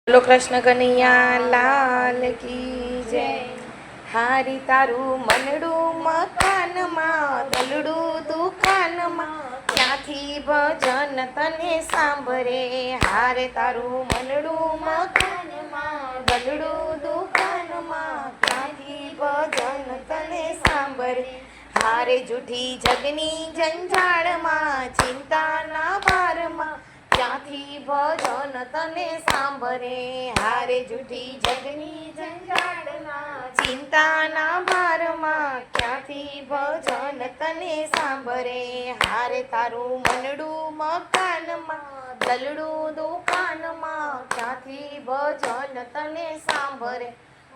બોલો કૃષ્ણ કનૈયા લાલ કી જય। હારી તારું મનડું મકાનમાં, દલડું દુકાનમાં, ક્યાંથી ભજન તને સાંભળે। હારે તારું મનડું મકાનમાં, દલડું દુકાનમાં, ક્યાંથી ભજન તને સાંભળે। હારે જૂઠી જગની જંજાળમાં, ચિંતાના ભારમાં, ક્યાંથી ભજન તને સાંભળે। હારે જૂઠી જગની જંજાળમાં, ચિંતાના ભારમાં, ક્યાંથી ભજન તને સાંભળે। હારે તારું મનડું મકાનમાં, દલડું દુકાનમાં, ક્યાંથી ભજન તને સાંભળે।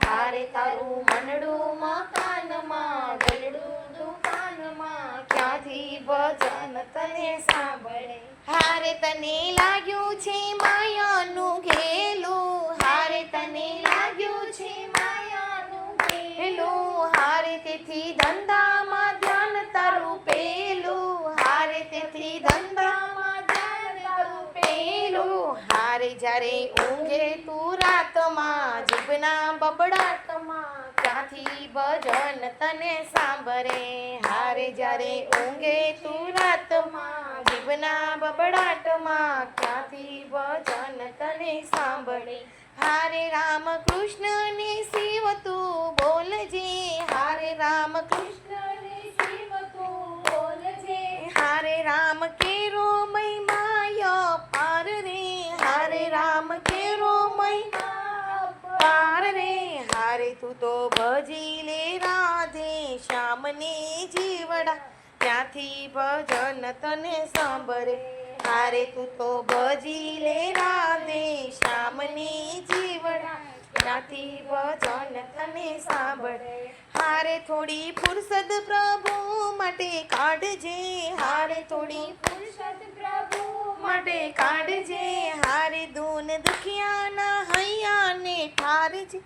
હારે તારું મનડું મકાનમાં, દલડું દુકાનમાં, ક્યાંથી ભજન તને સાંભળે। હારે તને લાગ્યું છે માયાનું ઘેલું, હારે તને લાગ્યું છે માયાનું ઘેલું, હારે તેથી ધંધામાં ધ્યાન તારું પેલું, હારે તેથી ધંધામાં ધ્યાન તારું પેલું। હારે જ્યારે ઊંઘે તું રાતમાં, જીભના બબડાટમાં, ક્યાંથી ભજન તને સાંભળે। હારે જ્યારે ઊંઘે તું રાતમાં, જીભના બબડાટમાં, ક્યાંથી ભજન તને સાંભળે। હારે રામ કૃષ્ણ ને શિવ તું બોલજે, હારે રામ કૃષ્ણ ને શિવ તું બોલજે, હારે રામ કેરો મહિમાય પાર રે, હારે રામ કેરો મહિમા પાર રે। હારે તું તો ભજી લે રાધે શ્યામને જીવડા, ક્યાંથી ભજન તને સાંભળે। હારે તું તો ભજી લે રાધે શ્યામની જીવડા, ક્યાંથી ભજન તને સાંભળે। હારે થોડી ફુરસદ પ્રભુ માટે કાઢજે, હારે થોડી ફુરસદ પ્રભુ માટે કાઢજે, હારે દૂન દુખિયાના હૈયાને ઠારજે,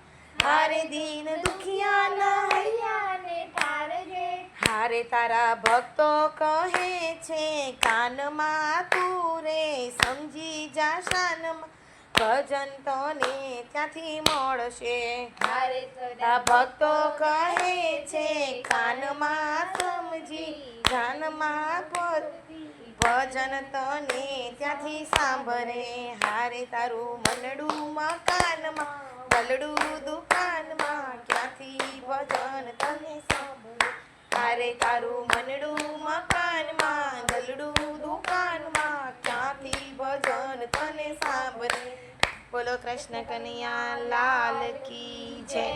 હારે દીન દુખિયાના હૈયાને ઠારજે। હારે તારા ભક્તો કહે છે કાનમાં તું રે, સમજી જા શાનમાં, ભજન તને ત્યાંથી મળશે। હારે તારા ભક્તો કહે છે કાનમાં સમજી જાનમાં, ભજન તને ત્યાંથી સાંભળે। હારે તારું મનડું મકાનમાં, દલડું દુકાનમાં, ક્યાંથી ભજન તને સાંભળે। હારે તારું મનડું મકાનમાં, દલડું દુકાનમાં, ક્યાંથી ભજન તને સાંભળે। બોલો કૃષ્ણ કનૈયા લાલ કી જય।